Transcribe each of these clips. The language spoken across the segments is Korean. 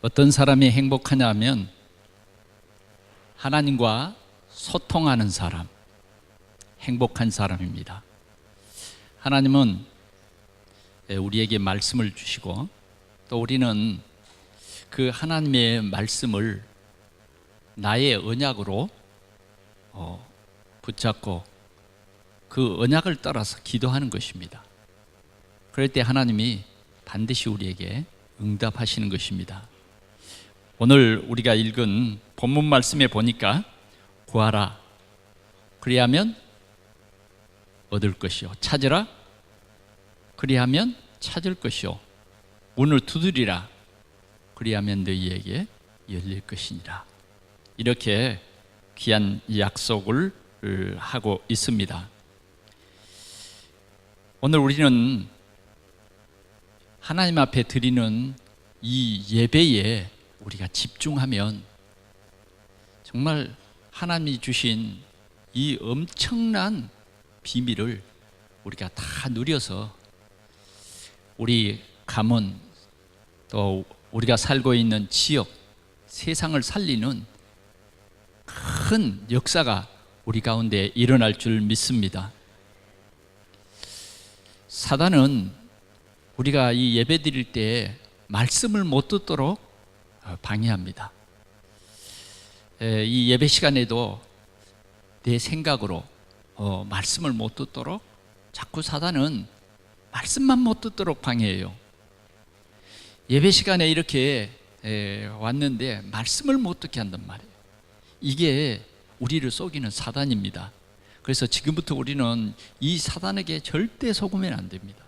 어떤 사람이 행복하냐 하면 하나님과 소통하는 사람, 행복한 사람입니다. 하나님은 우리에게 말씀을 주시고 또 우리는 그 하나님의 말씀을 나의 언약으로 붙잡고 그 언약을 따라서 기도하는 것입니다. 그럴 때 하나님이 반드시 우리에게 응답하시는 것입니다. 오늘 우리가 읽은 본문 말씀에 보니까 구하라 그리하면 얻을 것이요, 찾으라 그리하면 찾을 것이요, 문을 두드리라 그리하면 너희에게 열릴 것이니라. 이렇게 귀한 약속을 하고 있습니다. 오늘 우리는 하나님 앞에 드리는 이 예배에 우리가 집중하면 정말 하나님이 주신 이 엄청난 비밀을 우리가 다 누려서 우리 가문 또 우리가 살고 있는 지역, 세상을 살리는 큰 역사가 우리 가운데 일어날 줄 믿습니다. 사단은 우리가 이 예배 드릴 때 말씀을 못 듣도록 방해합니다. 이 예배 시간에도 내 생각으로 말씀을 못 듣도록 자꾸 사단은 말씀만 못 듣도록 방해해요. 예배 시간에 이렇게 왔는데 말씀을 못 듣게 한단 말이에요. 이게 우리를 속이는 사단입니다. 그래서 지금부터 우리는 이 사단에게 절대 속으면 안 됩니다.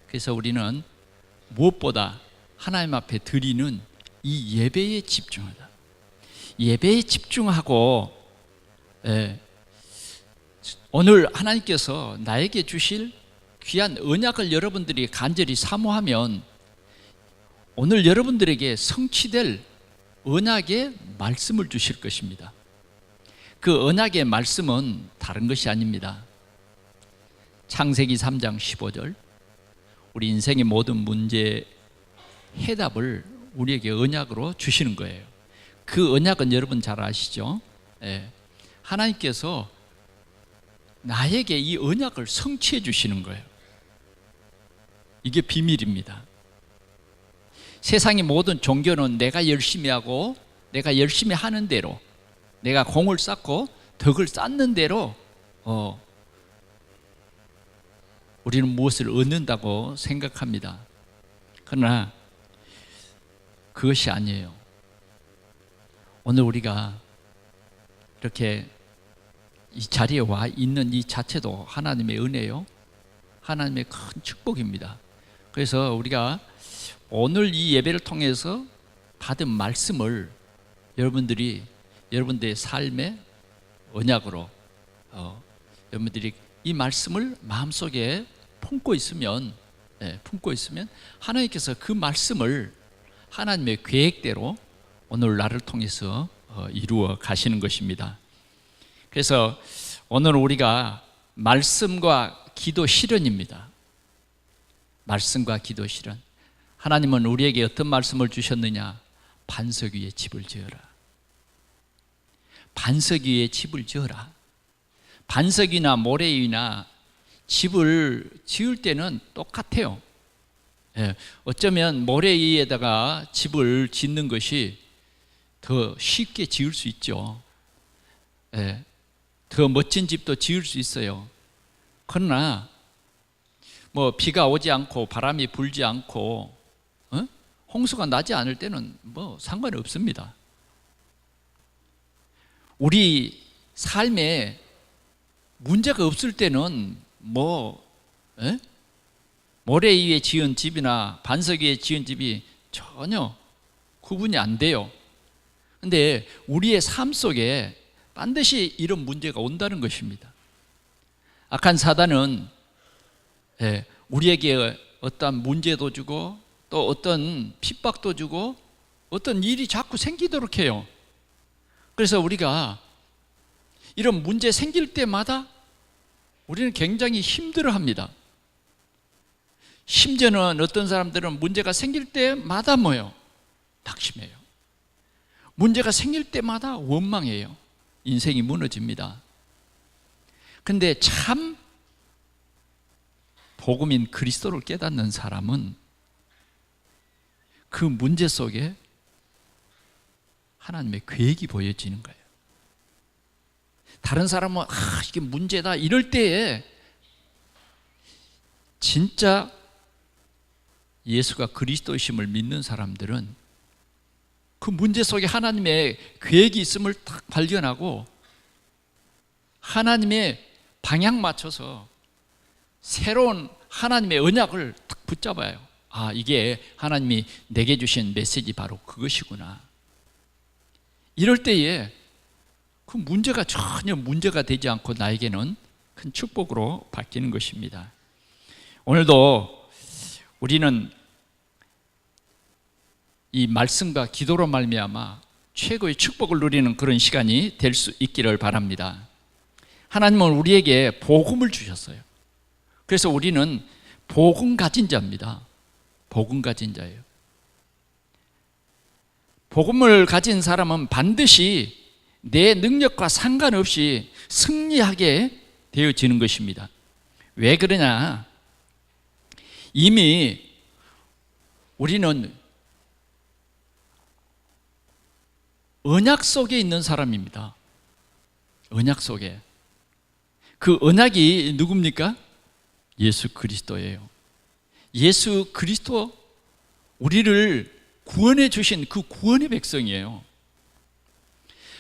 그래서 우리는 무엇보다 하나님 앞에 드리는 이 예배에 집중하다. 예배에 집중하고 오늘 하나님께서 나에게 주실 귀한 언약을 여러분들이 간절히 사모하면 오늘 여러분들에게 성취될 언약의 말씀을 주실 것입니다. 그 언약의 말씀은 다른 것이 아닙니다. 창세기 3장 15절, 우리 인생의 모든 문제의 해답을 우리에게 언약으로 주시는 거예요. 그 언약은 여러분 잘 아시죠? 하나님께서 나에게 이 언약을 성취해 주시는 거예요. 이게 비밀입니다. 세상의 모든 종교는 내가 열심히 하고 내가 열심히 하는 대로, 내가 공을 쌓고 덕을 쌓는 대로 우리는 무엇을 얻는다고 생각합니다. 그러나 그것이 아니에요. 오늘 우리가 이렇게 이 자리에 와 있는 이 자체도 하나님의 은혜요, 하나님의 큰 축복입니다. 그래서 우리가 오늘 이 예배를 통해서 받은 말씀을 여러분들이 여러분들의 삶의 언약으로 여러분들이 이 말씀을 마음속에 품고 있으면 하나님께서 그 말씀을 하나님의 계획대로 오늘 나를 통해서 이루어 가시는 것입니다. 그래서 오늘 우리가 말씀과 기도 실현입니다. 말씀과 기도 실현. 하나님은 우리에게 어떤 말씀을 주셨느냐? 반석 위에 집을 지어라. 반석 위에 집을 지어라. 반석이나 모래 위나 집을 지을 때는 똑같아요. 어쩌면 모래 위에다가 집을 짓는 것이 더 쉽게 지을 수 있죠. 더 멋진 집도 지을 수 있어요. 그러나 비가 오지 않고 바람이 불지 않고 홍수가 나지 않을 때는 상관이 없습니다. 우리 삶에 문제가 없을 때는 모래 위에 지은 집이나 반석 위에 지은 집이 전혀 구분이 안 돼요. 그런데 우리의 삶 속에 반드시 이런 문제가 온다는 것입니다. 악한 사단은 우리에게 어떤 문제도 주고 또 어떤 핍박도 주고 어떤 일이 자꾸 생기도록 해요. 그래서 우리가 이런 문제 생길 때마다 우리는 굉장히 힘들어합니다. 심지어는 어떤 사람들은 문제가 생길 때마다 낙심해요. 문제가 생길 때마다 원망해요. 인생이 무너집니다. 근데 참 복음인 그리스도를 깨닫는 사람은 그 문제 속에 하나님의 계획이 보여지는 거예요. 다른 사람은 이게 문제다 이럴 때에 진짜 예수가 그리스도이심을 믿는 사람들은 그 문제 속에 하나님의 계획이 있음을 딱 발견하고 하나님의 방향 맞춰서 새로운 하나님의 언약을 딱 붙잡아요. 이게 하나님이 내게 주신 메시지 바로 그것이구나. 이럴 때에 그 문제가 전혀 문제가 되지 않고 나에게는 큰 축복으로 바뀌는 것입니다. 오늘도 우리는 이 말씀과 기도로 말미암아 최고의 축복을 누리는 그런 시간이 될 수 있기를 바랍니다. 하나님은 우리에게 복음을 주셨어요. 그래서 우리는 복음 가진 자입니다. 복음 가진 자예요. 복음을 가진 사람은 반드시 내 능력과 상관없이 승리하게 되어지는 것입니다. 왜 그러냐? 이미 우리는 언약 속에 있는 사람입니다. 언약 속에. 그 언약이 누굽니까? 예수 그리스도예요. 예수 그리스도, 우리를 구원해 주신 그 구원의 백성이에요.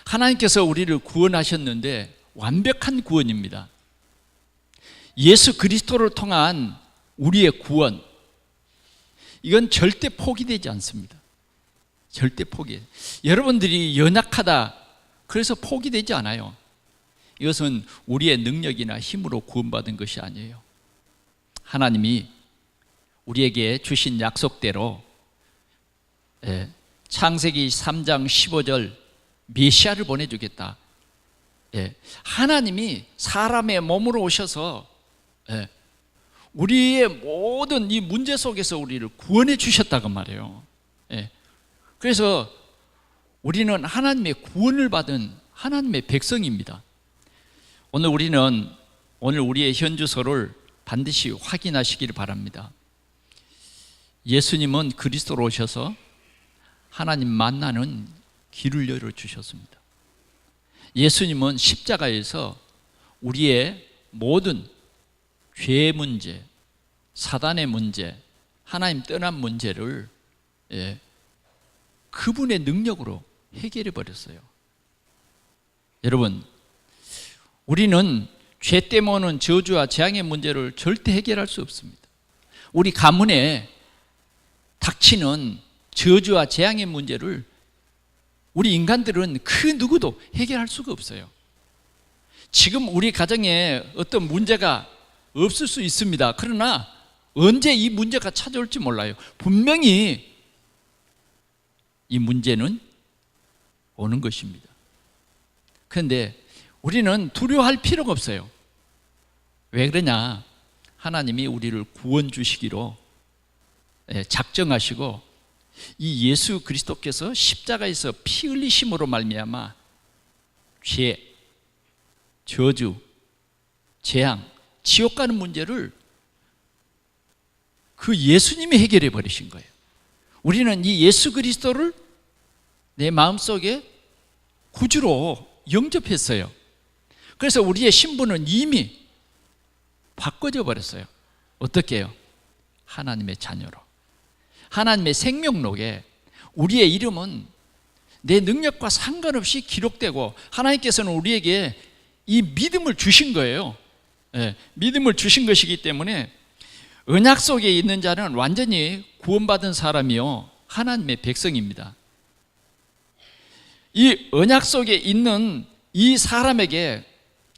하나님께서 우리를 구원하셨는데 완벽한 구원입니다. 예수 그리스도를 통한 우리의 구원, 이건 절대 포기되지 않습니다. 절대 포기. 여러분들이 연약하다 그래서 포기되지 않아요. 이것은 우리의 능력이나 힘으로 구원받은 것이 아니에요. 하나님이 우리에게 주신 약속대로 창세기 3장 15절 메시아를 보내주겠다. 하나님이 사람의 몸으로 오셔서 우리의 모든 이 문제 속에서 우리를 구원해 주셨다고 말해요. 그래서 우리는 하나님의 구원을 받은 하나님의 백성입니다. 오늘 우리의 현주소를 반드시 확인하시기를 바랍니다. 예수님은 그리스도로 오셔서 하나님 만나는 길을 열어주셨습니다. 예수님은 십자가에서 우리의 모든 죄의 문제, 사단의 문제, 하나님 떠난 문제를 그분의 능력으로 해결해 버렸어요. 여러분, 우리는 죄 때문에 오는 저주와 재앙의 문제를 절대 해결할 수 없습니다. 우리 가문에 닥치는 저주와 재앙의 문제를 우리 인간들은 그 누구도 해결할 수가 없어요. 지금 우리 가정에 어떤 문제가 없을 수 있습니다. 그러나 언제 이 문제가 찾아올지 몰라요. 분명히 이 문제는 오는 것입니다. 그런데 우리는 두려워할 필요가 없어요. 왜 그러냐? 하나님이 우리를 구원 주시기로 작정하시고 이 예수 그리스도께서 십자가에서 피 흘리심으로 말미암아 죄, 저주, 재앙, 지옥 가는 문제를 그 예수님이 해결해 버리신 거예요. 우리는 이 예수 그리스도를 내 마음속에 구주로 영접했어요. 그래서 우리의 신분은 이미 바꿔져 버렸어요. 어떻게 해요? 하나님의 자녀로. 하나님의 생명록에 우리의 이름은 내 능력과 상관없이 기록되고 하나님께서는 우리에게 이 믿음을 주신 거예요. 믿음을 주신 것이기 때문에 언약 속에 있는 자는 완전히 구원받은 사람이요 하나님의 백성입니다. 이 언약 속에 있는 이 사람에게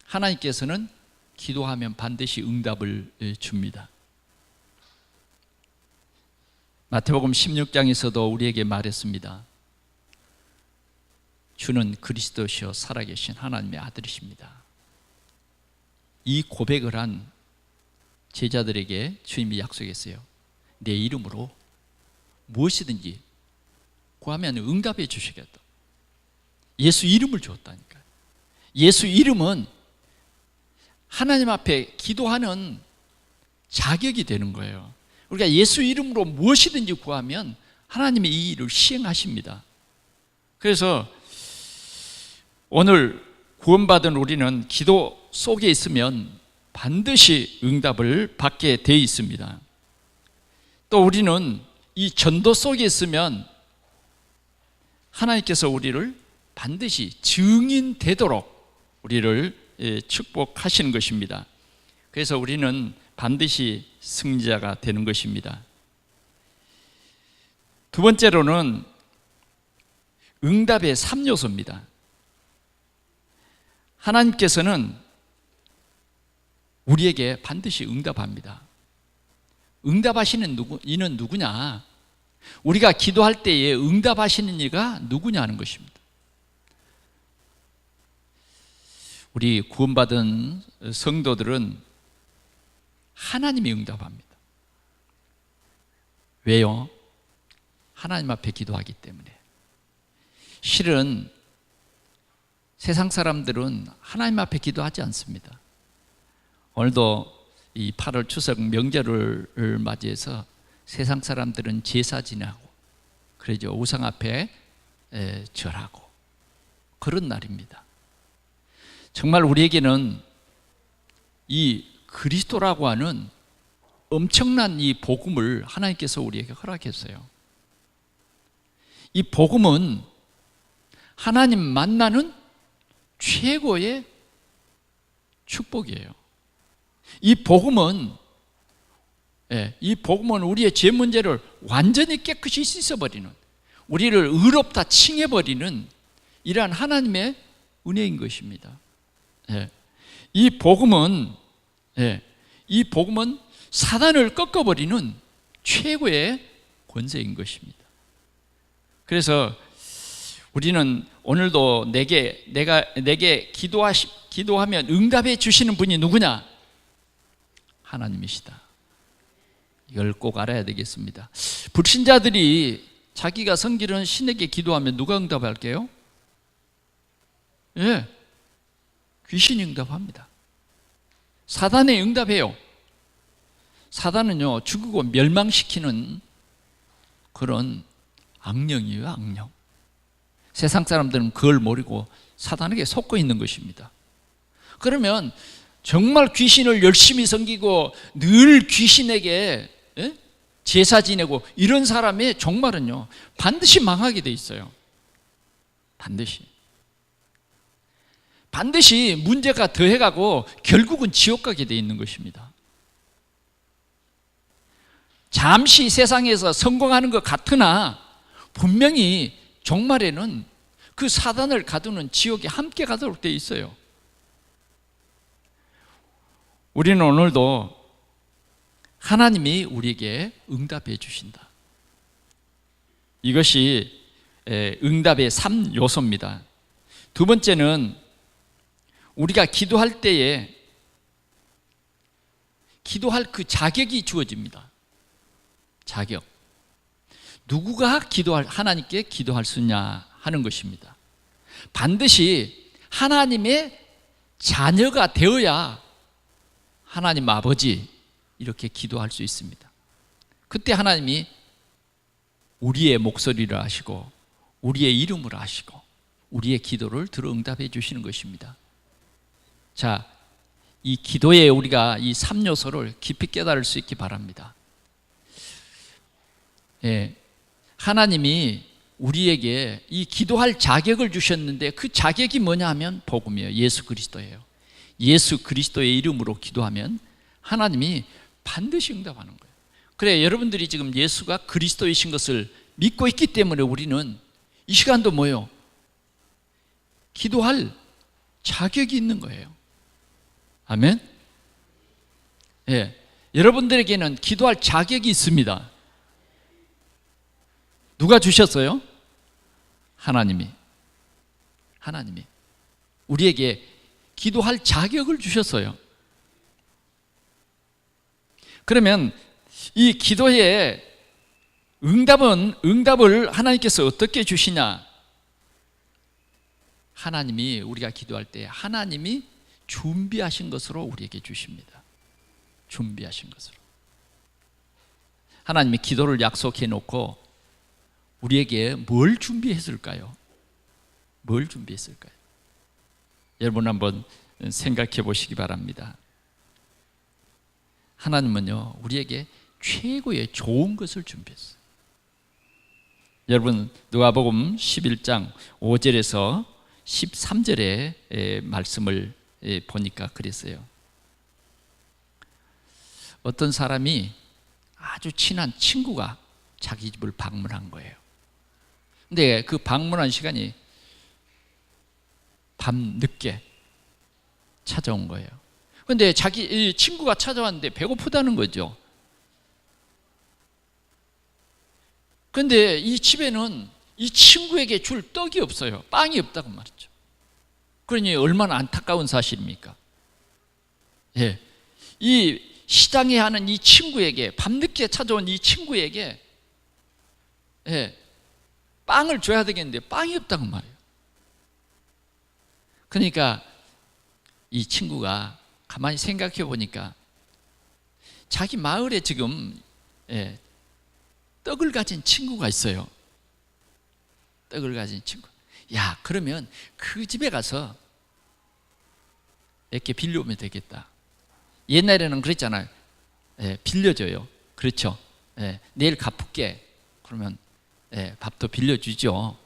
하나님께서는 기도하면 반드시 응답을 줍니다. 마태복음 16장에서도 우리에게 말했습니다. 주는 그리스도시요 살아계신 하나님의 아들이십니다. 이 고백을 한 제자들에게 주님이 약속했어요. 내 이름으로 무엇이든지 구하면 응답해 주시겠다. 예수 이름을 주었다니까요. 예수 이름은 하나님 앞에 기도하는 자격이 되는 거예요. 우리가 예수 이름으로 무엇이든지 구하면 하나님이 이 일을 시행하십니다. 그래서 오늘 구원받은 우리는 기도 속에 있으면 반드시 응답을 받게 되어 있습니다. 또 우리는 이 전도 속에 있으면 하나님께서 우리를 반드시 증인 되도록 우리를 축복하시는 것입니다. 그래서 우리는 반드시 승리자가 되는 것입니다. 두 번째로는 응답의 3요소입니다. 하나님께서는 우리에게 반드시 응답합니다. 응답하시는 이는 누구냐? 우리가 기도할 때에 응답하시는 이가 누구냐는 것입니다. 우리 구원받은 성도들은 하나님이 응답합니다. 왜요? 하나님 앞에 기도하기 때문에. 실은 세상 사람들은 하나님 앞에 기도하지 않습니다. 오늘도 이 8월 추석 명절을 맞이해서 세상 사람들은 제사 지내고 그러죠. 우상 앞에 절하고 그런 날입니다. 정말 우리에게는 이 그리스도라고 하는 엄청난 이 복음을 하나님께서 우리에게 허락했어요. 이 복음은 하나님 만나는 최고의 축복이에요. 이 복음은 우리의 죄 문제를 완전히 깨끗이 씻어버리는, 우리를 의롭다 칭해버리는 이러한 하나님의 은혜인 것입니다. 이 복음은 사단을 꺾어버리는 최고의 권세인 것입니다. 그래서 우리는 오늘도 내게 기도하면 응답해 주시는 분이 누구냐? 하나님이시다. 이걸 꼭 알아야 되겠습니다. 불신자들이 자기가 섬기는 신에게 기도하면 누가 응답할게요? 귀신이 응답합니다. 사단에 응답해요. 사단은요, 죽이고 멸망시키는 그런 악령이에요, 악령. 세상 사람들은 그걸 모르고 사단에게 속고 있는 것입니다. 그러면 정말 귀신을 열심히 섬기고 늘 귀신에게 제사 지내고 이런 사람의 종말은요, 반드시 망하게 돼 있어요. 반드시 문제가 더해가고 결국은 지옥 가게 돼 있는 것입니다. 잠시 세상에서 성공하는 것 같으나 분명히 종말에는 그 사단을 가두는 지옥에 함께 가도록 되어 있어요. 우리는 오늘도 하나님이 우리에게 응답해 주신다. 이것이 응답의 3요소입니다. 두 번째는 우리가 기도할 때에 기도할 그 자격이 주어집니다. 자격. 누구가 하나님께 기도할 수 있냐 하는 것입니다. 반드시 하나님의 자녀가 되어야 하나님 아버지 이렇게 기도할 수 있습니다. 그때 하나님이 우리의 목소리를 아시고 우리의 이름을 아시고 우리의 기도를 들어 응답해 주시는 것입니다. 자, 이 기도에 우리가 이 3요소를 깊이 깨달을 수 있기 바랍니다. 하나님이 우리에게 이 기도할 자격을 주셨는데 그 자격이 뭐냐 하면 복음이에요. 예수 그리스도예요. 예수 그리스도의 이름으로 기도하면 하나님이 반드시 응답하는 거예요. 그래, 여러분들이 지금 예수가 그리스도이신 것을 믿고 있기 때문에 우리는 이 시간도 뭐예요? 기도할 자격이 있는 거예요. 아멘? 여러분들에게는 기도할 자격이 있습니다. 누가 주셨어요? 하나님이 우리에게 기도할 자격을 주셨어요. 그러면 이 기도에 응답을 하나님께서 어떻게 주시냐? 하나님이 우리가 기도할 때 하나님이 준비하신 것으로 우리에게 주십니다. 준비하신 것으로. 하나님이 기도를 약속해 놓고 우리에게 뭘 준비했을까요? 뭘 준비했을까요? 여러분 한번 생각해 보시기 바랍니다. 하나님은요, 우리에게 최고의 좋은 것을 준비했어요. 여러분, 누가복음 11장 5절에서 13절의 말씀을 보니까 그랬어요. 어떤 사람이 아주 친한 친구가 자기 집을 방문한 거예요. 근데 그 방문한 시간이 밤 늦게 찾아온 거예요. 근데 자기 친구가 찾아왔는데 배고프다는 거죠. 근데 이 집에는 이 친구에게 줄 떡이 없어요. 빵이 없다고 말이죠. 그러니 얼마나 안타까운 사실입니까? 예. 이 시장에 하는 이 친구에게, 밤늦게 찾아온 이 친구에게 빵을 줘야 되겠는데 빵이 없다고 말이에요. 그러니까 이 친구가 가만히 생각해 보니까 자기 마을에 지금 떡을 가진 친구가 있어요. 떡을 가진 친구. 야, 그러면 그 집에 가서 몇 개 빌려오면 되겠다. 옛날에는 그랬잖아요. 빌려줘요. 그렇죠. 내일 갚을게. 그러면 밥도 빌려주죠.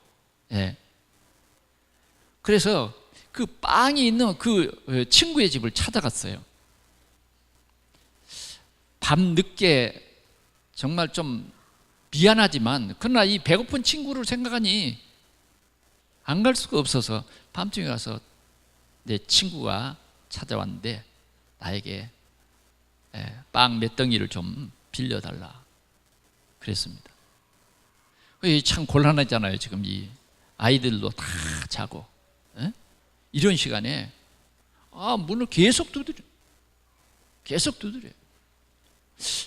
그래서 그 빵이 있는 그 친구의 집을 찾아갔어요. 밤늦게 정말 좀 미안하지만 그러나 이 배고픈 친구를 생각하니 안 갈 수가 없어서 밤중에 가서 내 친구가 찾아왔는데 나에게 빵 몇 덩이를 좀 빌려달라 그랬습니다. 참 곤란하잖아요. 지금 이 아이들도 다 자고 이런 시간에 문을 계속 두드려.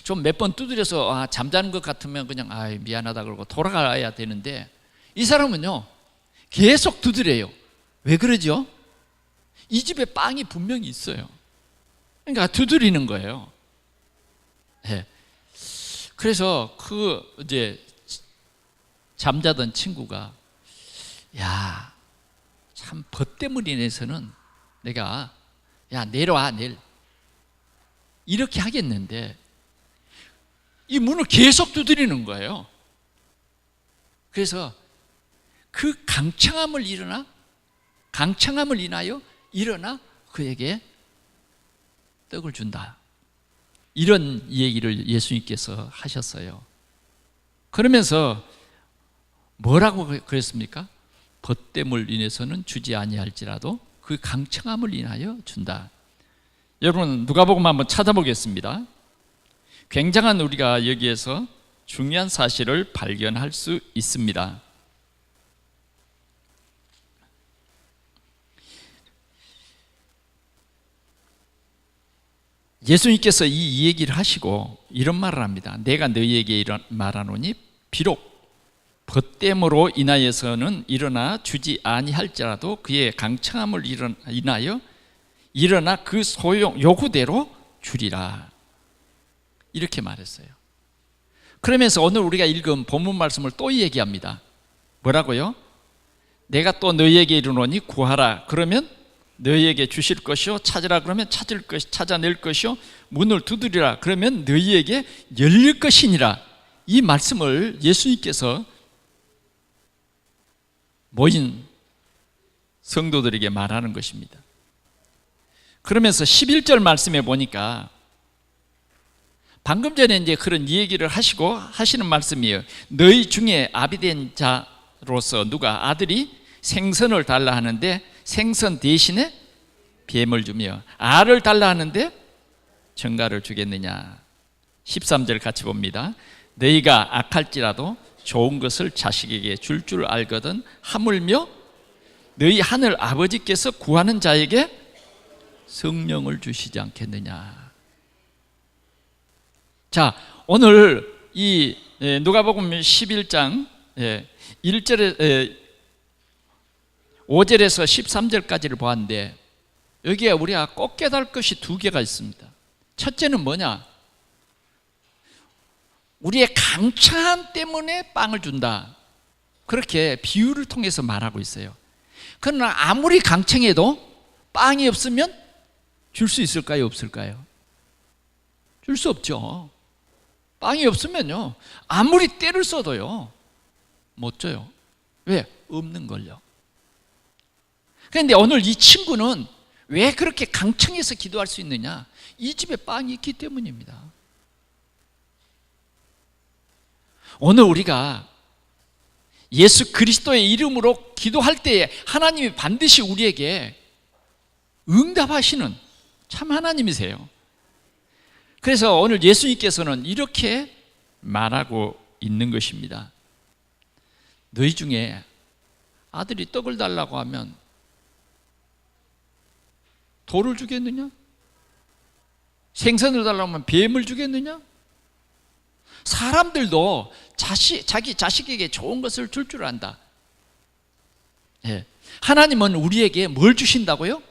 좀 몇 번 두드려서 잠자는 것 같으면 그냥 미안하다 그러고 돌아가야 되는데 이 사람은요 계속 두드려요. 왜 그러죠? 이 집에 빵이 분명히 있어요. 그러니까 두드리는 거예요. 그래서 이제 잠자던 친구가 참 벗됨을 인해서는 내가 내려와 내일 이렇게 하겠는데 이 문을 계속 두드리는 거예요. 그래서 그 강창함을 인하여 일어나 그에게 떡을 준다. 이런 얘기를 예수님께서 하셨어요. 그러면서 뭐라고 그랬습니까? 벗됨을 인해서는 주지 아니할지라도 그 강청함을 인하여 준다. 여러분 누가복음 한번 찾아보겠습니다. 굉장한 우리가 여기에서 중요한 사실을 발견할 수 있습니다. 예수님께서 이 얘기를 하시고 이런 말을 합니다. 내가 너희에게 이런 말하노니 비록 벗됨으로 인하여서는 일어나 주지 아니할지라도 그의 강청함을 인하여 일어나 그 요구대로 주리라. 이렇게 말했어요. 그러면서 오늘 우리가 읽은 본문 말씀을 또 얘기합니다. 뭐라고요? 내가 또 너희에게 이르노니 구하라 그러면 너희에게 주실 것이요 찾으라 그러면 찾아낼 것이요 문을 두드리라 그러면 너희에게 열릴 것이니라. 이 말씀을 예수님께서 모인 성도들에게 말하는 것입니다. 그러면서 11절 말씀에 보니까 방금 전에 이제 그런 얘기를 하시고 하시는 말씀이에요. 너희 중에 아비된 자로서 누가 아들이 생선을 달라 하는데 생선 대신에 뱀을 주며 알을 달라 하는데 정갈을 주겠느냐. 13절 같이 봅니다. 너희가 악할지라도 좋은 것을 자식에게 줄 알거든 하물며 너희 하늘 아버지께서 구하는 자에게 성령을 주시지 않겠느냐. 자, 오늘 이 누가복음 11장 1절에 5절에서 13절까지를 보았는데 여기에 우리가 꼭 깨달을 것이 두 개가 있습니다. 첫째는 뭐냐? 우리의 강창함 때문에 빵을 준다, 그렇게 비유를 통해서 말하고 있어요. 그러나 아무리 강청해도 빵이 없으면 줄 수 있을까요? 없을까요? 줄 수 없죠. 빵이 없으면요, 아무리 때를 써도요 못 줘요. 왜? 없는 걸요. 그런데 오늘 이 친구는 왜 그렇게 강청해서 기도할 수 있느냐? 이 집에 빵이 있기 때문입니다. 오늘 우리가 예수 그리스도의 이름으로 기도할 때에 하나님이 반드시 우리에게 응답하시는 참 하나님이세요. 그래서 오늘 예수님께서는 이렇게 말하고 있는 것입니다. 너희 중에 아들이 떡을 달라고 하면 돌을 주겠느냐? 생선을 달라고 하면 뱀을 주겠느냐? 사람들도 자기 자식에게 좋은 것을 줄 줄 안다. 하나님은 우리에게 뭘 주신다고요?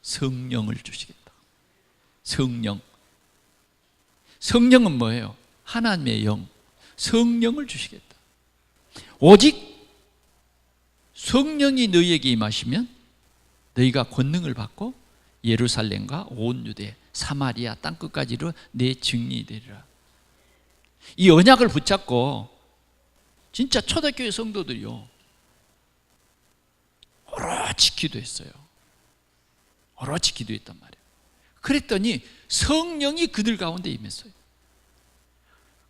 성령을 주시겠다. 성령은 뭐예요? 하나님의 영, 성령을 주시겠다. 오직 성령이 너희에게 임하시면 너희가 권능을 받고 예루살렘과 온 유대, 사마리아 땅끝까지로 내 증인이 되리라. 이 언약을 붙잡고 진짜 초대교회 성도들이요 오로지 기도했어요. 오로지 기도했단 말이에요. 그랬더니 성령이 그들 가운데 임했어요.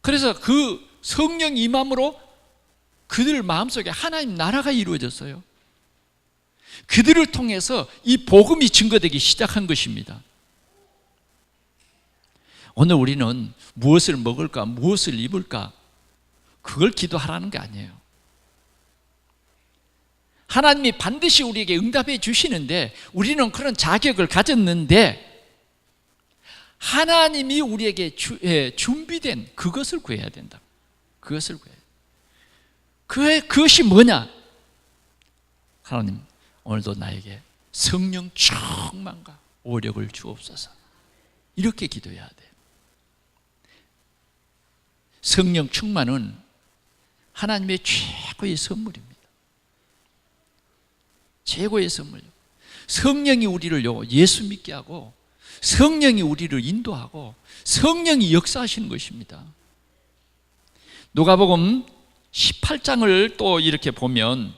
그래서 그 성령 임함으로 그들 마음속에 하나님 나라가 이루어졌어요. 그들을 통해서 이 복음이 증거되기 시작한 것입니다. 오늘 우리는 무엇을 먹을까, 무엇을 입을까, 그걸 기도하라는 게 아니에요. 하나님이 반드시 우리에게 응답해 주시는데 우리는 그런 자격을 가졌는데 하나님이 우리에게 준비된 그것을 구해야 된다. 그것을 구해야 돼. 그것이 뭐냐? 하나님, 오늘도 나에게 성령 충만과 오력을 주옵소서. 이렇게 기도해야 돼. 성령 충만은 하나님의 최고의 선물입니다. 최고의 선물. 성령이 우리를요 예수 믿게 하고 성령이 우리를 인도하고 성령이 역사하시는 것입니다. 누가복음 18장을 또 이렇게 보면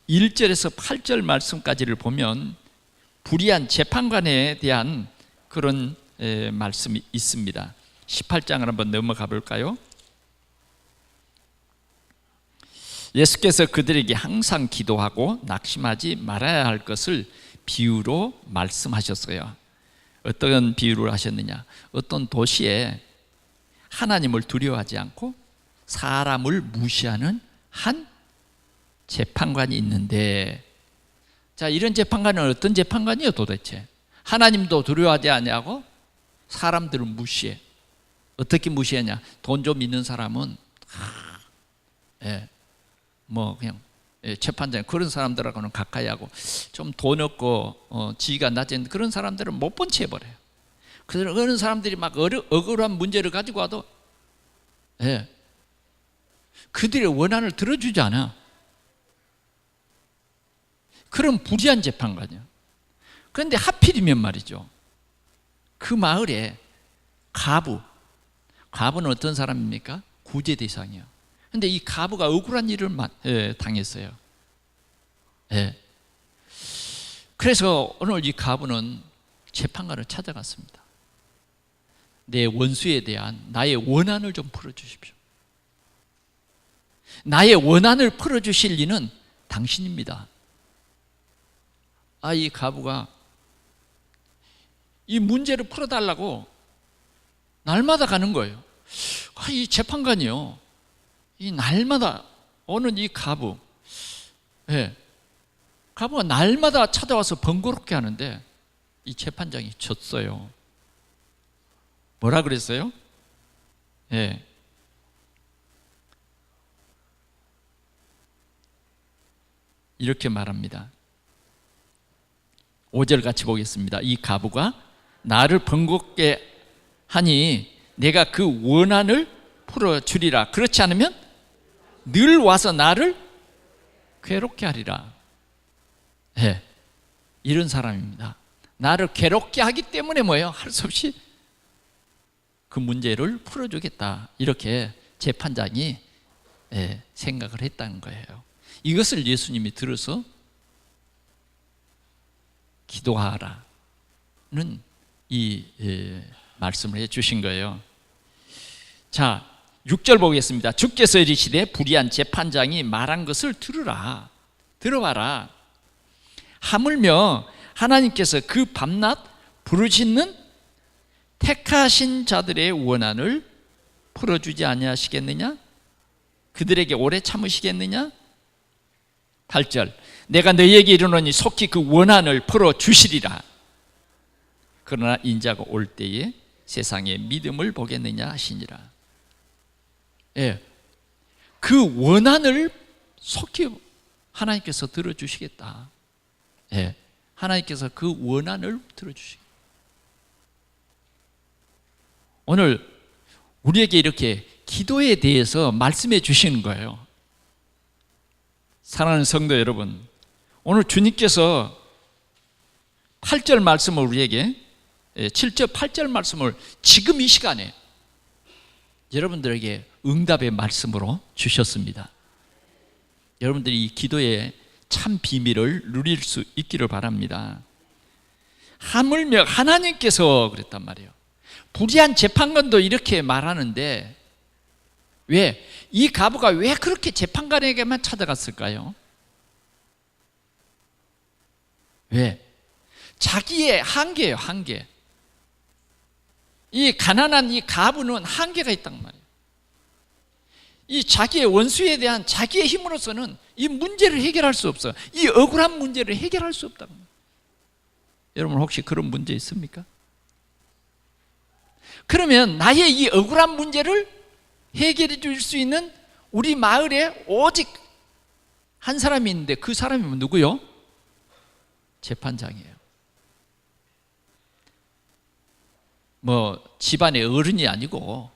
1절에서 8절 말씀까지를 보면 불의한 재판관에 대한 그런 말씀이 있습니다. 18장을 한번 넘어가 볼까요? 예수께서 그들에게 항상 기도하고 낙심하지 말아야 할 것을 비유로 말씀하셨어요. 어떤 비유를 하셨느냐? 어떤 도시에 하나님을 두려워하지 않고 사람을 무시하는 한 재판관이 있는데, 자, 이런 재판관은 어떤 재판관이에요 도대체? 하나님도 두려워하지 않냐고 사람들은 무시해. 어떻게 무시하냐? 돈 좀 있는 사람은 그냥 재판장 그런 사람들하고는 가까이 하고, 좀 돈 없고 지위가 낮은 그런 사람들은 못 본 채 해버려요. 그런 사람들이 막 억울한 문제를 가지고 와도 그들의 원한을 들어주지 않아. 그런 불의한 재판관이야. 그런데 하필이면 말이죠, 그 마을에 과부는 어떤 사람입니까? 구제 대상이야. 그런데 이 과부가 억울한 일을 당했어요. 그래서 오늘 이 과부는 재판관을 찾아갔습니다. 내 원수에 대한 나의 원한을 좀 풀어주십시오. 나의 원한을 풀어주실 이는 당신입니다. 이 과부가 이 문제를 풀어달라고 날마다 가는 거예요. 이 재판관이요, 이 날마다 오는 이 과부가 날마다 찾아와서 번거롭게 하는데 이 재판장이 졌어요. 뭐라 그랬어요? 예. 이렇게 말합니다. 5절 같이 보겠습니다. 이 과부가 나를 번거롭게 하니 내가 그 원한을 풀어주리라. 그렇지 않으면 늘 와서 나를 괴롭게 하리라. 예. 이런 사람입니다. 나를 괴롭게 하기 때문에 뭐예요? 할 수 없이 그 문제를 풀어주겠다. 이렇게 재판장이 생각을 했다는 거예요. 이것을 예수님이 들어서 기도하라는 이 말씀을 해 주신 거예요. 자, 6절 보겠습니다. 주께서 이르시되 불의한 재판장이 말한 것을 들으라. 들어봐라. 하물며 하나님께서 그 밤낮 부르짖는 택하신 자들의 원한을 풀어주지 아니하시겠느냐? 그들에게 오래 참으시겠느냐? 8절 내가 너희에게 이르노니 속히 그 원한을 풀어주시리라. 그러나 인자가 올 때에 세상에 믿음을 보겠느냐 하시니라. 예, 그 원한을 속히 하나님께서 들어주시겠다. 예, 하나님께서 그 원한을 들어주시겠다. 오늘 우리에게 이렇게 기도에 대해서 말씀해 주시는 거예요. 사랑하는 성도 여러분, 오늘 주님께서 8절 말씀을 우리에게 7절 8절 말씀을 지금 이 시간에 여러분들에게 응답의 말씀으로 주셨습니다. 여러분들이 이 기도의 참 비밀을 누릴 수 있기를 바랍니다. 하물며 하나님께서 그랬단 말이에요. 불의한 재판관도 이렇게 말하는데 왜? 이 과부가 왜 그렇게 재판관에게만 찾아갔을까요? 왜? 자기의 한계예요, 한계. 이 가난한 이 과부는 한계가 있단 말이에요. 이 자기의 원수에 대한 자기의 힘으로서는 이 문제를 해결할 수 없어요. 이 억울한 문제를 해결할 수 없다는 거예요. 여러분 혹시 그런 문제 있습니까? 그러면 나의 이 억울한 문제를 해결해 줄 수 있는 우리 마을에 오직 한 사람이 있는데 그 사람이 누구요? 재판장이에요. 뭐 집안의 어른이 아니고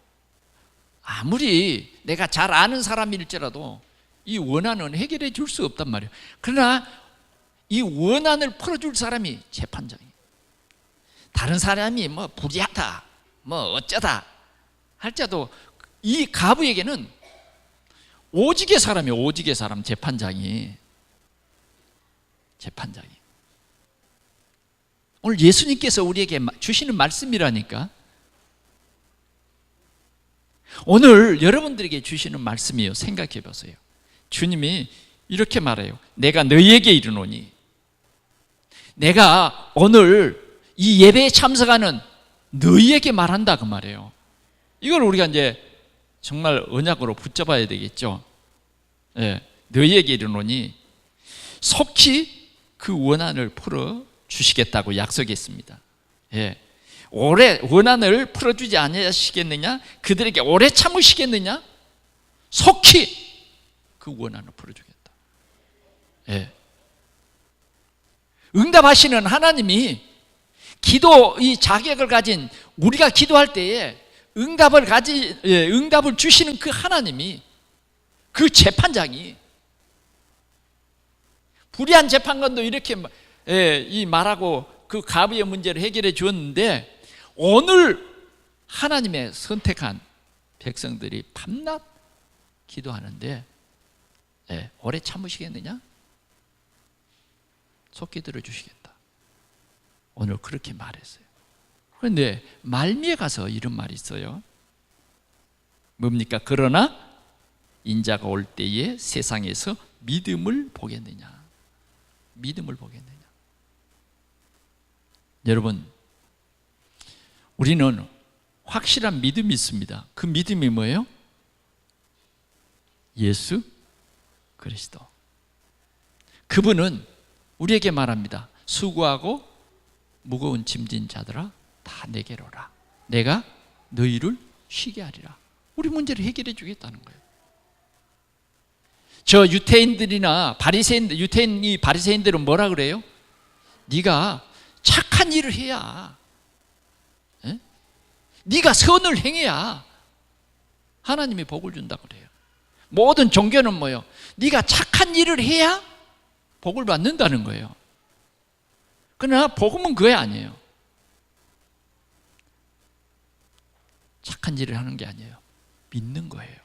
아무리 내가 잘 아는 사람일지라도 이 원한은 해결해 줄 수 없단 말이에요. 그러나 이 원한을 풀어줄 사람이 재판장이에요. 다른 사람이 뭐 불의하다 뭐 어쩌다 할지라도 이 과부에게는 오직의 사람이에요. 오직의 사람, 재판장이. 오늘 예수님께서 우리에게 주시는 말씀이라니까. 오늘 여러분들에게 주시는 말씀이에요. 생각해 보세요. 주님이 이렇게 말해요. 내가 너희에게 이르노니, 내가 오늘 이 예배에 참석하는 너희에게 말한다 그 말이에요. 이걸 우리가 이제 정말 언약으로 붙잡아야 되겠죠. 예, 너희에게 이르노니 속히 그 원한을 풀어 주시겠다고 약속했습니다. 예, 오래 원한을 풀어주지 아니하시겠느냐? 그들에게 오래 참으시겠느냐? 속히 그 원한을 풀어주겠다. 예, 응답하시는 하나님이 기도 이 자격을 가진 우리가 기도할 때에 응답을 주시는 그 하나님이, 그 재판장이, 불의한 재판관도 이렇게 이 말하고 그 과부의 문제를 해결해 주었는데 오늘 하나님의 선택한 백성들이 밤낮 기도하는데 오래 참으시겠느냐? 속히 들어주시겠다. 오늘 그렇게 말했어요. 그런데 말미에 가서 이런 말이 있어요. 뭡니까? 그러나 인자가 올 때에 세상에서 믿음을 보겠느냐? 믿음을 보겠느냐? 여러분, 우리는 확실한 믿음이 있습니다. 그 믿음이 뭐예요? 예수 그리스도. 그분은 우리에게 말합니다. 수고하고 무거운 짐진 자들아 다 내게로 오라. 내가 너희를 쉬게 하리라. 우리 문제를 해결해 주겠다는 거예요. 저 유태인들이나 바리새인들, 유태인이 바리새인들은 뭐라 그래요? 네가 착한 일을 해야, 네가 선을 행해야 하나님이 복을 준다고 그래요. 모든 종교는 뭐예요? 네가 착한 일을 해야 복을 받는다는 거예요. 그러나 복음은 그게 아니에요. 착한 일을 하는 게 아니에요. 믿는 거예요.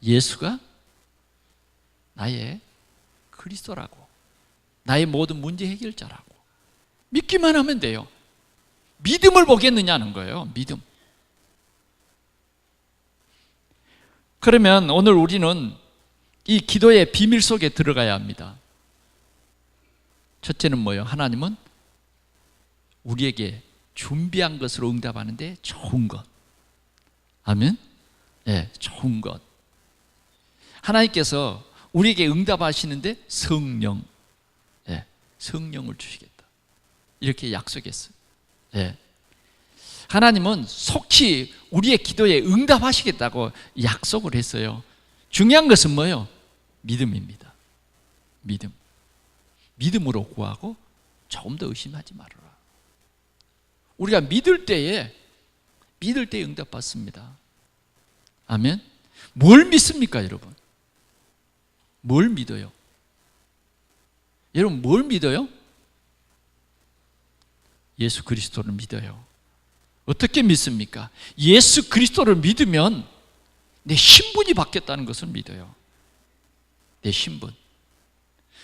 예수가 나의 그리스도라고, 나의 모든 문제 해결자라고 믿기만 하면 돼요. 믿음을 보겠느냐는 거예요. 믿음. 그러면 오늘 우리는 이 기도의 비밀 속에 들어가야 합니다. 첫째는 뭐예요? 하나님은 우리에게 준비한 것으로 응답하는데 좋은 것. 아멘? 네, 좋은 것. 하나님께서 우리에게 응답하시는데 성령, 성령을 주시겠다, 이렇게 약속했어요. 하나님은 속히 우리의 기도에 응답하시겠다고 약속을 했어요. 중요한 것은 뭐예요? 믿음입니다. 믿음. 믿음으로 구하고 조금 더 의심하지 말아라. 우리가 믿을 때에 응답받습니다. 아멘. 뭘 믿습니까, 여러분? 뭘 믿어요? 여러분 뭘 믿어요? 예수 그리스도를 믿어요. 어떻게 믿습니까? 예수 그리스도를 믿으면 내 신분이 바뀌었다는 것을 믿어요. 내 신분.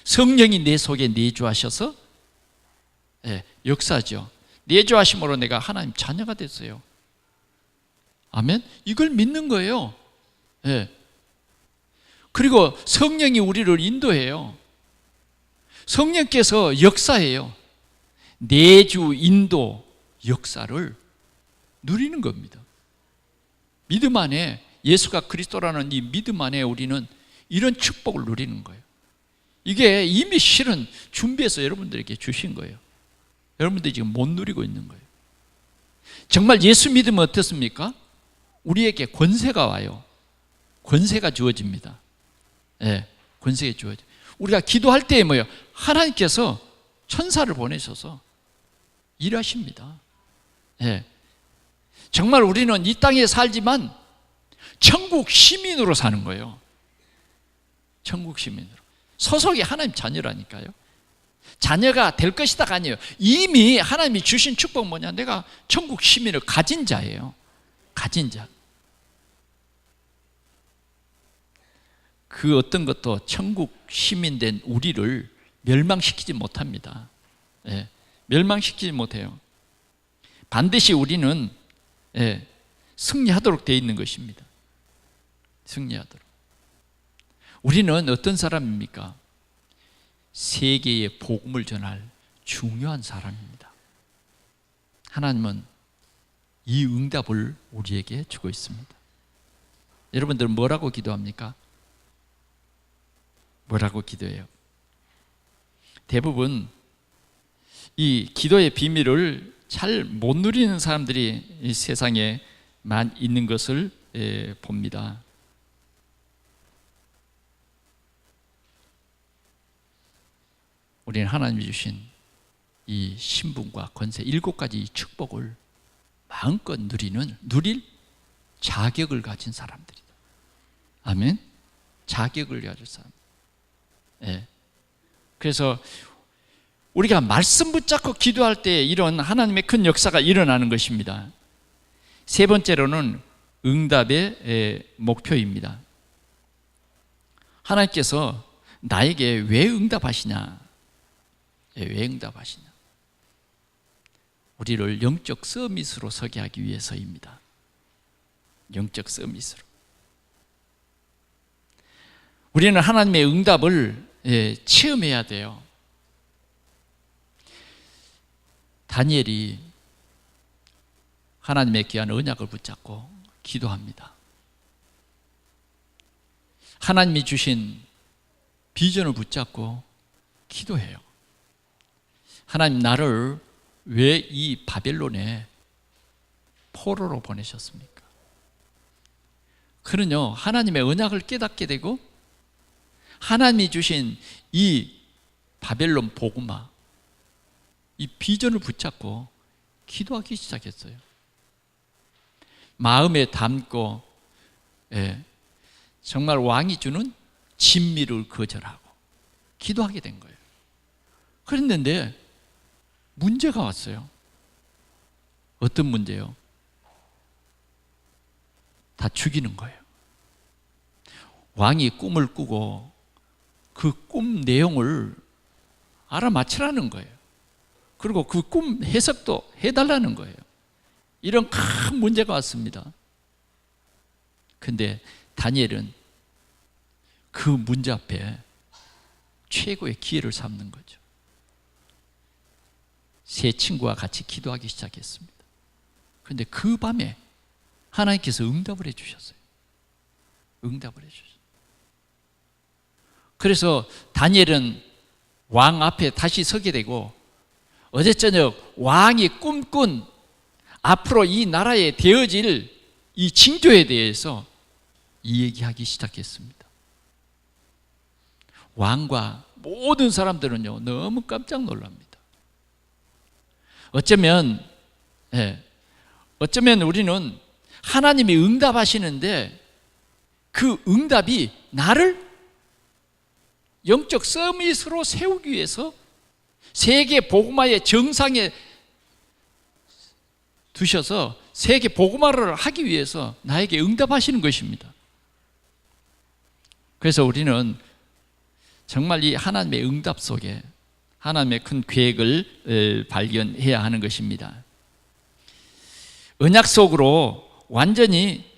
성령이 내 속에 내주하셔서 역사죠. 내주하심으로 내가 하나님 자녀가 됐어요. 아멘. 이걸 믿는 거예요. 그리고 성령이 우리를 인도해요. 성령께서 역사해요. 내주 인도 역사를 누리는 겁니다. 믿음 안에, 예수가 그리스도라는 이 믿음 안에 우리는 이런 축복을 누리는 거예요. 이게 이미 실은 준비해서 여러분들에게 주신 거예요. 여러분들이 지금 못 누리고 있는 거예요. 정말 예수 믿으면 어떻습니까? 우리에게 권세가 와요. 권세가 주어집니다. 권세가 주어져요. 우리가 기도할 때에 뭐예요? 하나님께서 천사를 보내셔서 일하십니다. 정말 우리는 이 땅에 살지만 천국 시민으로 사는 거예요. 천국 시민으로. 소속이 하나님 자녀라니까요. 자녀가 될 것이다가 아니에요. 이미 하나님이 주신 축복 뭐냐? 내가 천국 시민을 가진 자예요. 가진 자. 그 어떤 것도 천국 시민 된 우리를 멸망시키지 못합니다. 멸망시키지 못해요. 반드시 우리는 승리하도록 되어 있는 것입니다. 승리하도록. 우리는 어떤 사람입니까? 세계에 복음을 전할 중요한 사람입니다. 하나님은 이 응답을 우리에게 주고 있습니다. 여러분들은 뭐라고 기도합니까? 뭐라고 기도해요? 대부분 이 기도의 비밀을 잘 못 누리는 사람들이 이 세상에 만 있는 것을 봅니다. 우리는 하나님이 주신 이 신분과 권세 7가지 축복을 마음껏 누릴 자격을 가진 사람들이다. 아멘. 자격을 가진 사람. 그래서 우리가 말씀 붙잡고 기도할 때 이런 하나님의 큰 역사가 일어나는 것입니다. 세 번째로는 응답의 목표입니다. 하나님께서 나에게 왜 응답하시냐? 왜 응답하시냐? 우리를 영적 서밋으로 서게 하기 위해서입니다. 영적 서밋으로. 우리는 하나님의 응답을 체험해야 돼요. 다니엘이 하나님의 귀한 언약을 붙잡고 기도합니다. 하나님이 주신 비전을 붙잡고 기도해요. 하나님, 나를 왜 이 바벨론에 포로로 보내셨습니까? 그는요, 하나님의 언약을 깨닫게 되고 하나님이 주신 이 바벨론 복음화, 이 비전을 붙잡고 기도하기 시작했어요. 마음에 담고, 정말 왕이 주는 진미를 거절하고 기도하게 된 거예요. 그랬는데 문제가 왔어요. 어떤 문제요? 다 죽이는 거예요. 왕이 꿈을 꾸고 그 꿈 내용을 알아맞히라는 거예요. 그리고 그 꿈 해석도 해달라는 거예요. 이런 큰 문제가 왔습니다. 근데 다니엘은 그 문제 앞에 최고의 기회를 삼는 거죠. 세 친구와 같이 기도하기 시작했습니다. 그런데 그 밤에 하나님께서 응답을 해주셨어요. 응답을 해주셨어요. 그래서 다니엘은 왕 앞에 다시 서게 되고 어제 저녁 왕이 꿈꾼 앞으로 이 나라에 되어질 이 징조에 대해서 이야기하기 시작했습니다. 왕과 모든 사람들은요, 너무 깜짝 놀랍니다. 어쩌면 우리는 하나님이 응답하시는데 그 응답이 나를 영적 서밋으로 세우기 위해서 세계 복음화의 정상에 두셔서 세계 복음화를 하기 위해서 나에게 응답하시는 것입니다. 그래서 우리는 정말 이 하나님의 응답 속에 하나님의 큰 계획을 발견해야 하는 것입니다. 언약 속으로 완전히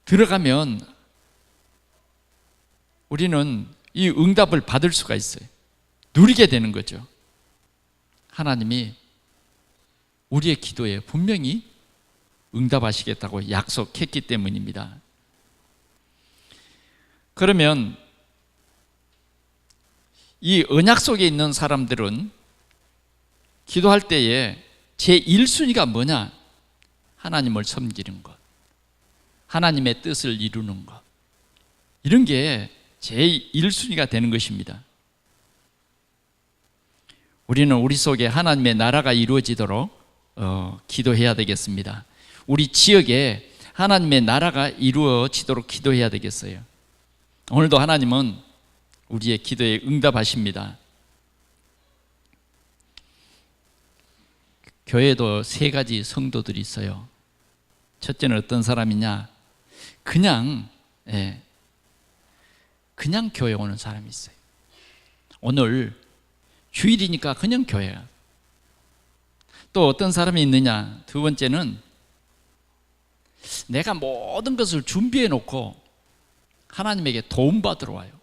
들어가면 우리는 이 응답을 받을 수가 있어요. 누리게 되는 거죠. 하나님이 우리의 기도에 분명히 응답하시겠다고 약속했기 때문입니다. 그러면 이 언약 속에 있는 사람들은 기도할 때에 제1순위가 뭐냐? 하나님을 섬기는 것, 하나님의 뜻을 이루는 것, 이런 게 제1순위가 되는 것입니다. 우리는 우리 속에 하나님의 나라가 이루어지도록 기도해야 되겠습니다. 우리 지역에 하나님의 나라가 이루어지도록 기도해야 되겠어요. 오늘도 하나님은 우리의 기도에 응답하십니다. 교회에도 세 가지 성도들이 있어요. 첫째는 어떤 사람이냐? 그냥 교회 오는 사람이 있어요. 오늘 주일이니까 그냥 교회야. 또 어떤 사람이 있느냐? 두 번째는 내가 모든 것을 준비해 놓고 하나님에게 도움받으러 와요.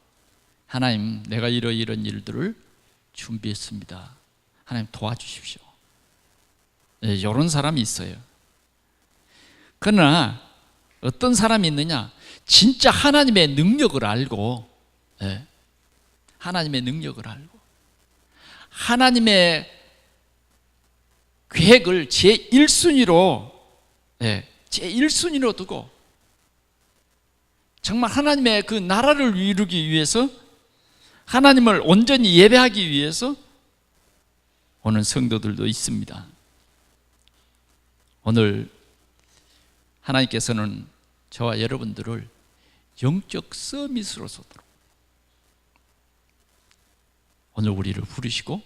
하나님, 내가 이런 일들을 준비했습니다. 하나님 도와주십시오. 이런 사람이 있어요. 그러나 어떤 사람이 있느냐? 진짜 하나님의 능력을 알고, 하나님의 능력을 알고 하나님의 계획을 제1순위로 두고 정말 하나님의 그 나라를 이루기 위해서, 하나님을 온전히 예배하기 위해서 오는 성도들도 있습니다. 오늘 하나님께서는 저와 여러분들을 영적 서밋으로 서도록 오늘 우리를 부르시고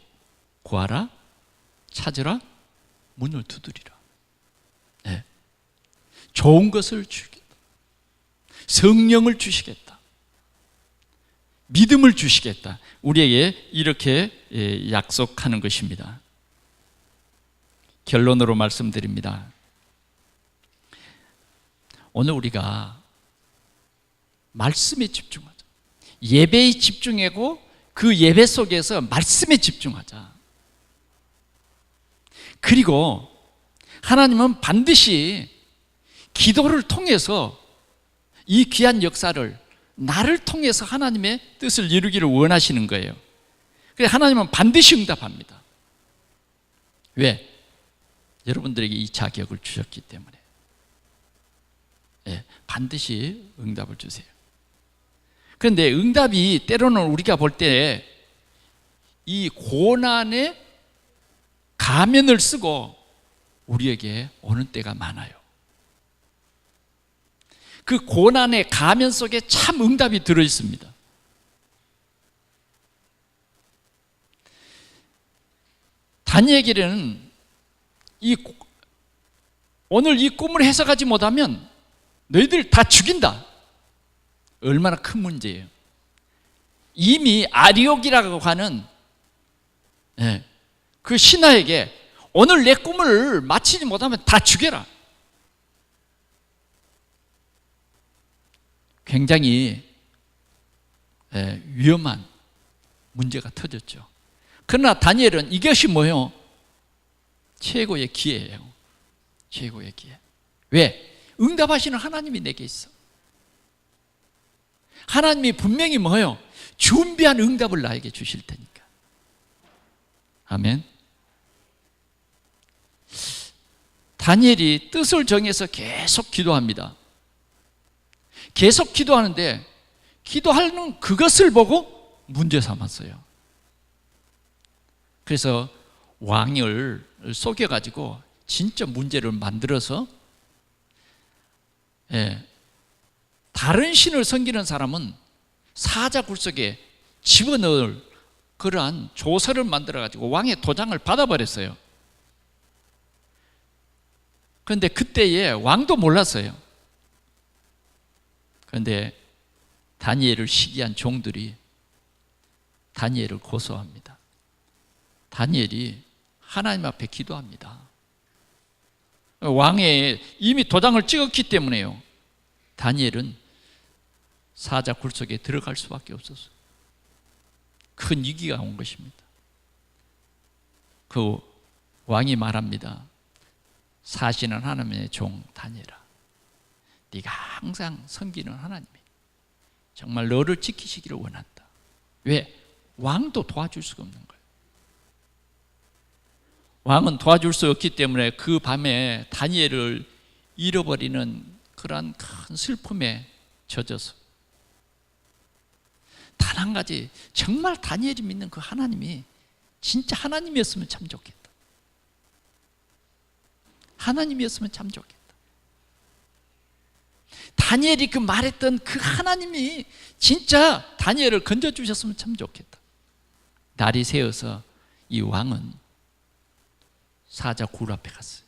구하라, 찾으라, 문을 두드리라. 좋은 것을 주겠다. 성령을 주시겠다. 믿음을 주시겠다. 우리에게 이렇게 약속하는 것입니다. 결론으로 말씀드립니다. 오늘 우리가 말씀에 집중하자. 예배에 집중하고 그 예배 속에서 말씀에 집중하자. 그리고 하나님은 반드시 기도를 통해서 이 귀한 역사를 나를 통해서 하나님의 뜻을 이루기를 원하시는 거예요. 그래서 하나님은 반드시 응답합니다. 왜? 여러분들에게 이 자격을 주셨기 때문에. 반드시 응답을 주세요. 그런데 응답이 때로는 우리가 볼 때 이 고난의 가면을 쓰고 우리에게 오는 때가 많아요. 그 고난의 가면 속에 참 응답이 들어 있습니다. 다니엘에게는 오늘 이 꿈을 해석하지 못하면 너희들 다 죽인다. 얼마나 큰 문제예요. 이미 아리옥이라고 하는 그 신하에게 오늘 내 꿈을 마치지 못하면 다 죽여라. 굉장히 위험한 문제가 터졌죠. 그러나 다니엘은 이것이 뭐예요? 최고의 기회예요. 최고의 기회. 왜? 응답하시는 하나님이 내게 있어. 하나님이 분명히 뭐예요? 준비한 응답을 나에게 주실 테니까. 아멘. 다니엘이 뜻을 정해서 계속 기도합니다. 계속 기도하는데 기도하는 그것을 보고 문제 삼았어요. 그래서 왕을 속여가지고 진짜 문제를 만들어서 다른 신을 섬기는 사람은 사자 굴속에 집어넣을 그러한 조서를 만들어가지고 왕의 도장을 받아버렸어요. 그런데 그때에 왕도 몰랐어요. 그런데 다니엘을 시기한 종들이 다니엘을 고소합니다. 다니엘이 하나님 앞에 기도합니다. 왕에 이미 도장을 찍었기 때문에요. 다니엘은 사자 굴속에 들어갈 수밖에 없었어요. 큰 위기가 온 것입니다. 그 왕이 말합니다. 사시는 하나님의 종 다니엘아, 네가 항상 섬기는 하나님이 정말 너를 지키시기를 원한다. 왜? 왕도 도와줄 수가 없는 거예요. 왕은 도와줄 수 없기 때문에 그 밤에 다니엘을 잃어버리는 그러한 큰 슬픔에 젖어서 단 한 가지, 정말 다니엘이 믿는 그 하나님이 진짜 하나님이었으면 참 좋겠다. 하나님이었으면 참 좋겠다. 다니엘이 그 말했던 그 하나님이 진짜 다니엘을 건져주셨으면 참 좋겠다. 날이 새어서 이 왕은 사자 굴 앞에 갔어요.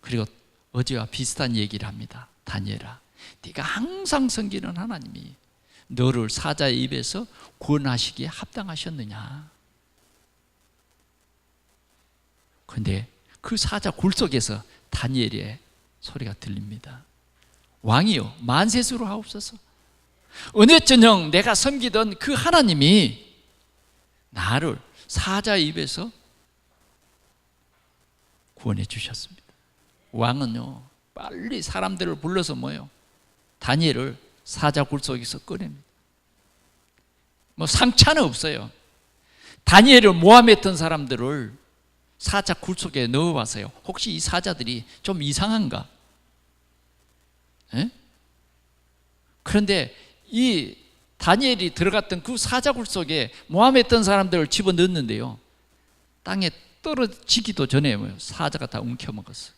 그리고 어제와 비슷한 얘기를 합니다. 다니엘아, 네가 항상 섬기는 하나님이 너를 사자의 입에서 구원하시기에 합당하셨느냐. 그런데 그 사자 굴 속에서 다니엘의 소리가 들립니다. 왕이여, 만세수로 하옵소서. 어느 저녁 내가 섬기던 그 하나님이 나를 사자의 입에서 구원해 주셨습니다. 왕은요, 빨리 사람들을 불러서 뭐요? 다니엘을 사자 굴 속에서 꺼냅니다. 뭐 상처는 없어요. 다니엘을 모함했던 사람들을 사자 굴 속에 넣어봤어요. 혹시 이 사자들이 좀 이상한가? 그런데 이 다니엘이 들어갔던 그 사자 굴 속에 모함했던 사람들을 집어넣었는데요, 땅에 떨어지기도 전에 사자가 다 움켜먹었어요.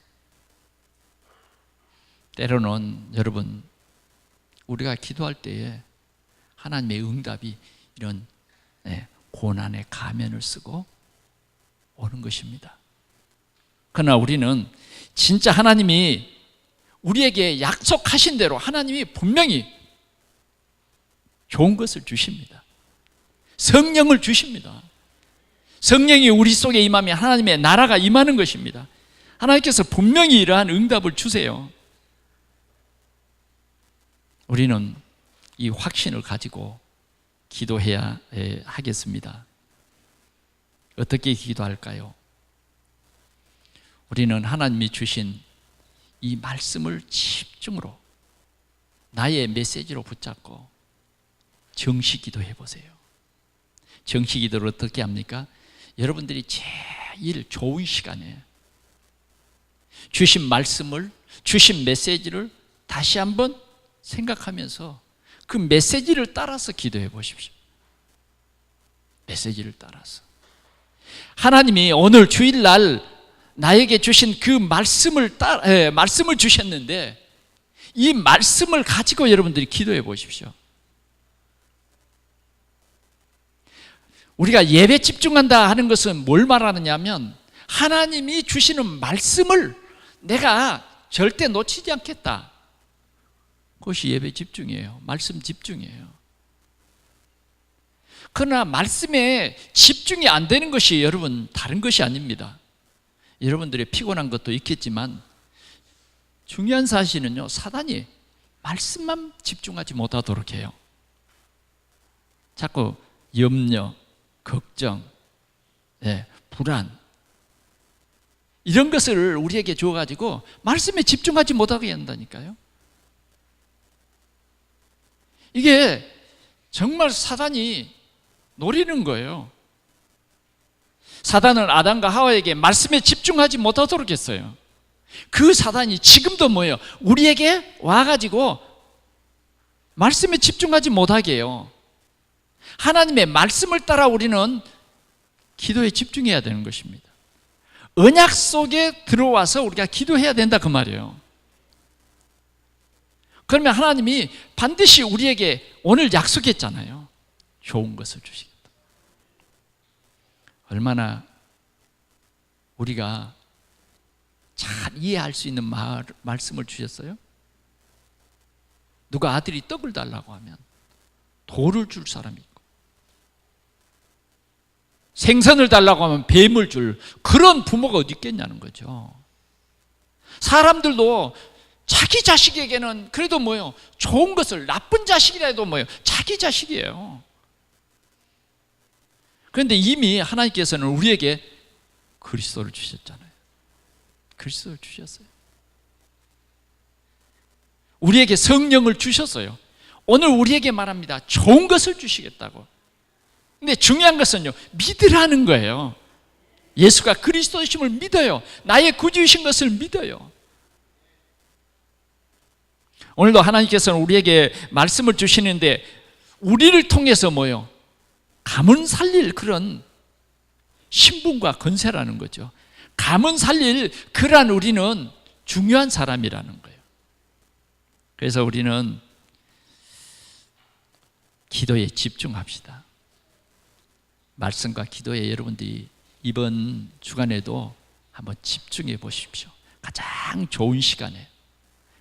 때로는 여러분, 우리가 기도할 때에 하나님의 응답이 이런 고난의 가면을 쓰고 오는 것입니다. 그러나 우리는 진짜 하나님이 우리에게 약속하신 대로 하나님이 분명히 좋은 것을 주십니다. 성령을 주십니다. 성령이 우리 속에 임하면 하나님의 나라가 임하는 것입니다. 하나님께서 분명히 이러한 응답을 주세요. 우리는 이 확신을 가지고 기도해야 하겠습니다. 어떻게 기도할까요? 우리는 하나님이 주신 이 말씀을 집중으로 나의 메시지로 붙잡고 정시 기도해 보세요. 정시 기도를 어떻게 합니까? 여러분들이 제일 좋은 시간에 주신 말씀을, 주신 메시지를 다시 한번 생각하면서 그 메시지를 따라서 기도해 보십시오. 메시지를 따라서. 하나님이 오늘 주일날 나에게 주신 그 말씀을 주셨는데 이 말씀을 가지고 여러분들이 기도해 보십시오. 우리가 예배 집중한다 하는 것은 뭘 말하느냐 하면 하나님이 주시는 말씀을 내가 절대 놓치지 않겠다. 그것이 예배 집중이에요. 말씀 집중이에요. 그러나 말씀에 집중이 안 되는 것이 여러분 다른 것이 아닙니다. 여러분들의 피곤한 것도 있겠지만 중요한 사실은요, 사단이 말씀만 집중하지 못하도록 해요. 자꾸 염려, 걱정, 불안 이런 것을 우리에게 주어가지고 말씀에 집중하지 못하게 한다니까요. 이게 정말 사단이 노리는 거예요. 사단은 아담과 하와에게 말씀에 집중하지 못하도록 했어요. 그 사단이 지금도 뭐예요? 우리에게 와가지고 말씀에 집중하지 못하게 해요. 하나님의 말씀을 따라 우리는 기도에 집중해야 되는 것입니다. 언약 속에 들어와서 우리가 기도해야 된다 그 말이에요. 그러면 하나님이 반드시 우리에게 오늘 약속했잖아요. 좋은 것을 주시겠다. 얼마나 우리가 잘 이해할 수 있는 말씀을 주셨어요? 누가 아들이 떡을 달라고 하면 돌을 줄 사람이 있고, 생선을 달라고 하면 뱀을 줄 그런 부모가 어디 있겠냐는 거죠. 사람들도 자기 자식에게는 그래도 뭐예요? 좋은 것을, 나쁜 자식이라 해도 뭐예요? 자기 자식이에요. 그런데 이미 하나님께서는 우리에게 그리스도를 주셨잖아요. 그리스도를 주셨어요. 우리에게 성령을 주셨어요. 오늘 우리에게 말합니다. 좋은 것을 주시겠다고. 근데 중요한 것은요, 믿으라는 거예요. 예수가 그리스도이심을 믿어요. 나의 구주이신 것을 믿어요. 오늘도 하나님께서는 우리에게 말씀을 주시는데 우리를 통해서 뭐예요? 가문 살릴 그런 신분과 권세라는 거죠. 가문 살릴 그러한 우리는 중요한 사람이라는 거예요. 그래서 우리는 기도에 집중합시다. 말씀과 기도에 여러분들이 이번 주간에도 한번 집중해 보십시오. 가장 좋은 시간에,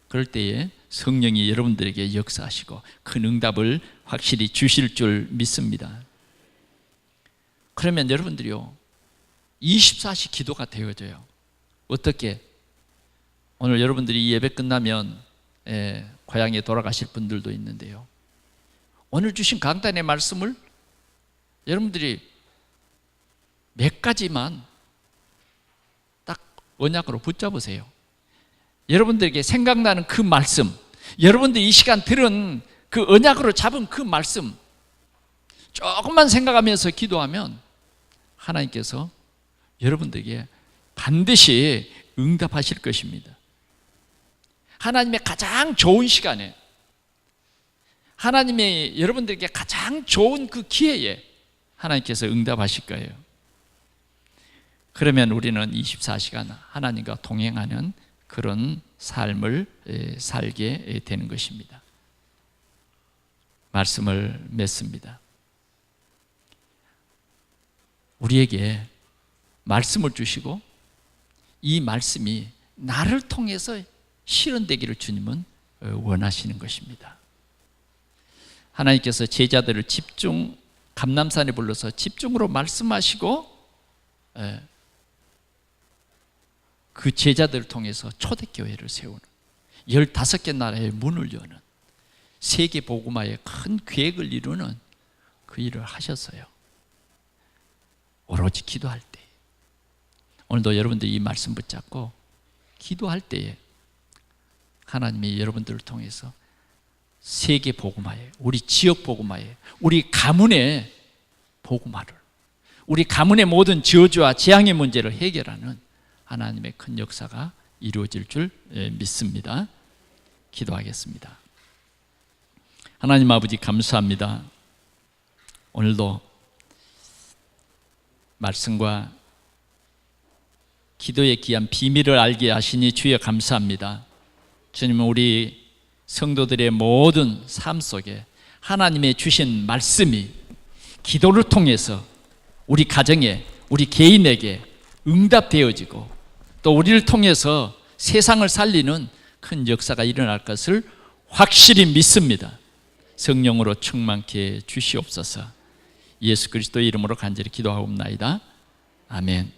그럴 때에 성령이 여러분들에게 역사하시고 큰 응답을 확실히 주실 줄 믿습니다. 그러면 여러분들이요, 24시 기도가 되어져요. 어떻게? 오늘 여러분들이 예배 끝나면 고향에 돌아가실 분들도 있는데요, 오늘 주신 강단의 말씀을 여러분들이 몇 가지만 딱 언약으로 붙잡으세요. 여러분들에게 생각나는 그 말씀, 여러분들이 이 시간 들은 그 언약으로 잡은 그 말씀 조금만 생각하면서 기도하면 하나님께서 여러분들에게 반드시 응답하실 것입니다. 하나님의 가장 좋은 시간에, 하나님의 여러분들에게 가장 좋은 그 기회에 하나님께서 응답하실 거예요. 그러면 우리는 24시간 하나님과 동행하는 그런 삶을 살게 되는 것입니다. 말씀을 맺습니다. 우리에게 말씀을 주시고 이 말씀이 나를 통해서 실현되기를 주님은 원하시는 것입니다. 하나님께서 제자들을 감람산에 불러서 집중으로 말씀하시고 그 제자들을 통해서 초대교회를 세우는 15개 나라의 문을 여는 세계 복음화의 큰 계획을 이루는 그 일을 하셨어요. 오로지 기도할 때. 오늘도 여러분들이 이 말씀 붙잡고 기도할 때에 하나님이 여러분들을 통해서 세계 복음화에, 우리 지역 복음화에, 우리 가문의 복음화를, 우리 가문의 모든 저주와 재앙의 문제를 해결하는 하나님의 큰 역사가 이루어질 줄 믿습니다. 기도하겠습니다. 하나님 아버지 감사합니다. 오늘도 말씀과 기도의 귀한 비밀을 알게 하시니 주여 감사합니다. 주님은 우리 성도들의 모든 삶 속에 하나님의 주신 말씀이 기도를 통해서 우리 가정에, 우리 개인에게 응답되어지고 또 우리를 통해서 세상을 살리는 큰 역사가 일어날 것을 확실히 믿습니다. 성령으로 충만케 해 주시옵소서. 예수 그리스도의 이름으로 간절히 기도하옵나이다. 아멘.